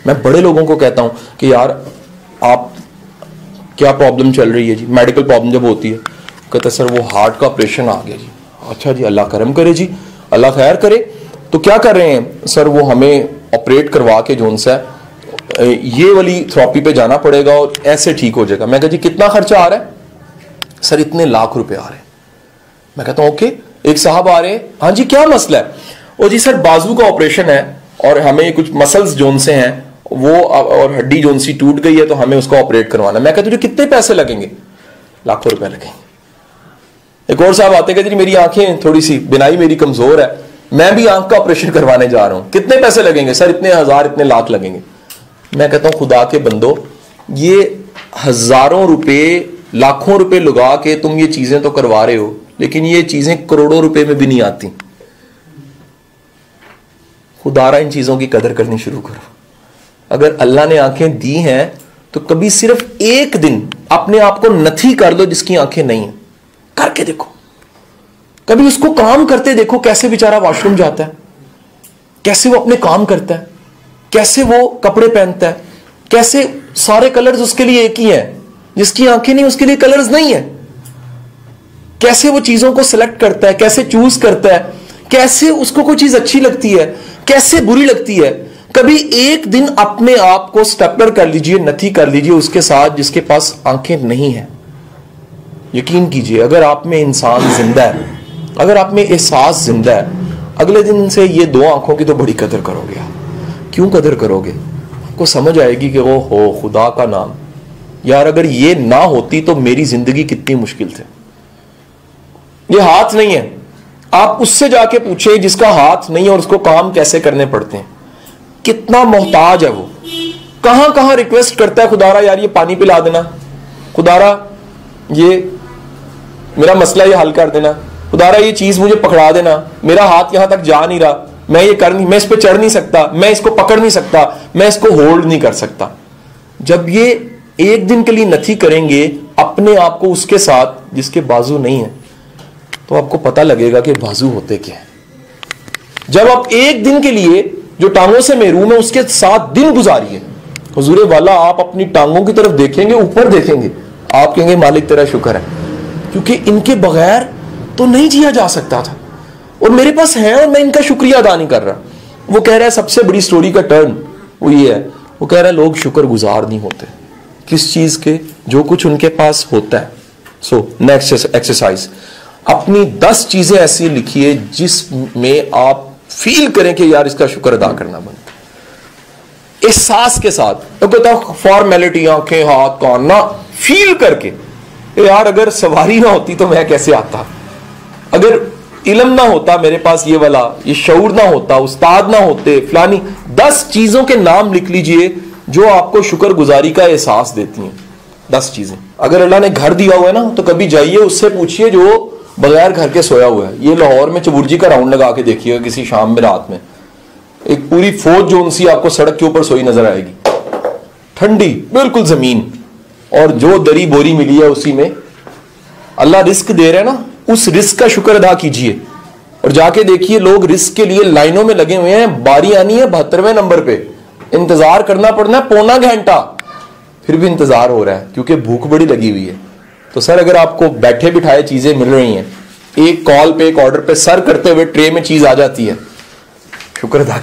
मैं बड़े लोगों को कहता हूं कि यार आप क्या प्रॉब्लम चल रही है जी, मेडिकल प्रॉब्लम जब होती है, कहते सर वो हार्ट का ऑपरेशन आ गया जी। अच्छा जी, अल्लाह करम करे जी, अल्लाह खैर करे। तो क्या कर रहे हैं सर? वो हमें ऑपरेट करवा के जोन सा ये वाली थेरेपी पे जाना पड़ेगा और ऐसे ठीक हो जाएगा। मैं कहा जी कितना खर्चा आ रहा है? सर इतने लाख रुपए आ रहे हैं। मैं कहता हूं ओके। एक साहब आ रहे हैं, हाँ जी क्या मसला है? ओ जी सर बाजू का ऑपरेशन है और हमें कुछ मसल्स जोन से हैं वो और हड्डी जोन सी टूट गई है तो हमें उसका ऑपरेट करवाना। मैं कहता हूं कितने पैसे लगेंगे? लाखों रुपए लगेंगे। एक और साहब आते कहते जी मेरी आंखें थोड़ी सी बिनाई मेरी कमजोर है, मैं भी आंख का ऑपरेशन करवाने जा रहा हूं, कितने पैसे लगेंगे? सर इतने हजार इतने लाख लगेंगे। मैं कहता हूं खुदा के बंदो, ये हजारों रुपए लाखों रुपए लगा के तुम ये चीजें तो करवा रहे हो, लेकिन ये चीजें करोड़ों रुपए में भी नहीं आती। खुदारा इन चीजों की कदर करनी शुरू करो। अगर अल्लाह ने आंखें दी हैं तो कभी सिर्फ एक दिन अपने आप को नथी कर लो जिसकी आंखें नहीं है, करके देखो। कभी उसको काम करते देखो, कैसे बेचारा वॉशरूम जाता है, कैसे वो अपने काम करता है, कैसे वो कपड़े पहनता है, कैसे सारे कलर्स उसके लिए एक ही हैं, जिसकी आंखें नहीं उसके लिए कलर्स नहीं है, कैसे वो चीजों को सिलेक्ट करता है, कैसे चूज करता है, कैसे उसको कोई चीज अच्छी लगती है, कैसे बुरी लगती है। कभी एक दिन अपने आप को स्टेपलर कर लीजिए, नथी कर लीजिए उसके साथ जिसके पास आंखें नहीं है। यकीन कीजिए अगर आप में इंसान जिंदा है, अगर आप में एहसास जिंदा है, अगले दिन से ये दो आंखों की तो बड़ी कदर करोगे आप। क्यों कदर करोगे? आपको समझ आएगी कि वो हो खुदा का नाम, यार अगर ये ना होती तो मेरी जिंदगी कितनी मुश्किल थी। ये हाथ नहीं है, आप उससे जाके पूछे जिसका हाथ नहीं है और उसको काम कैसे करने पड़ते हैं, कितना मोहताज है वो, कहां कहां रिक्वेस्ट करता है खुदारा यार ये पानी पिला देना, खुदारा ये मेरा मसला ये हल कर देना, खुदारा ये चीज मुझे पकड़ा देना, मेरा हाथ यहां तक जा नहीं रहा, मैं ये कर नहीं, मैं इस पे चढ़ नहीं सकता, मैं इसको पकड़ नहीं सकता, मैं इसको होल्ड नहीं कर सकता। जब ये एक दिन के लिए नथी करेंगे अपने आप को उसके साथ जिसके बाजू नहीं है, तो आपको पता लगेगा कि बाजू होते क्या है। जब आप एक दिन के लिए जो टांगों से महरूम है उसके साथ दिन गुजारिए, हुजूर वाला आप अपनी टांगों की तरफ देखेंगे, ऊपर देखेंगे, आप कहेंगे मालिक तेरा शुक्र है, क्योंकि इनके बगैर तो नहीं जिया जा सकता था और मेरे पास है और मैं इनका शुक्रिया अदा नहीं कर रहा। वो कह रहा है सबसे बड़ी स्टोरी का टर्न वो ये है, वो कह रहा है लोग शुक्र गुजार नहीं होते किस चीज के? जो कुछ उनके पास होता है। सो नेक्स्ट एक्सरसाइज, अपनी 10 चीजें ऐसी लिखिए जिसमें आप फील करें कि यार इसका शुक्र अदा करना बनता है, एहसास के साथ। तो कहता फॉर्मेलिटी आंखें हाथ कान ना, फील करके यार अगर सवारी ना होती तो मैं कैसे आता, अगर इल्म ना होता मेरे पास ये वाला, ये शऊर ना होता, उस्ताद ना होते, फलानी 10 चीजों के नाम लिख लीजिए जो आपको शुक्रगुजारी का एहसास देती हैं। 10 चीजें। अगर अल्लाह ने घर दिया हुआ है ना तो कभी जाइए उससे पूछिए जो बगैर घर के सोया हुआ है। ये लाहौर में चबुर्जी का राउंड लगा के देखिएगा किसी शाम में रात में, एक पूरी फौज जो उनसी आपको सड़क के ऊपर सोई नजर आएगी, ठंडी बिल्कुल जमीन, और जो दरी बोरी मिली है उसी में अल्लाह रिस्क दे रहे हैं ना, उस रिस्क का शुक्र अदा कीजिए। और जाके देखिए लोग रिस्क के लिए लाइनों में लगे हुए हैं, बारी आनी है 72वें नंबर पे, इंतजार करना पड़ना है पौना घंटा, फिर भी इंतजार हो रहा है क्योंकि भूख बड़ी लगी हुई है। तो सर अगर आपको बैठे बिठाए चीजें मिल रही हैं, एक कॉल पे एक ऑर्डर पे सर करते हुए ट्रे में चीज आ जाती है, शुक्र अदा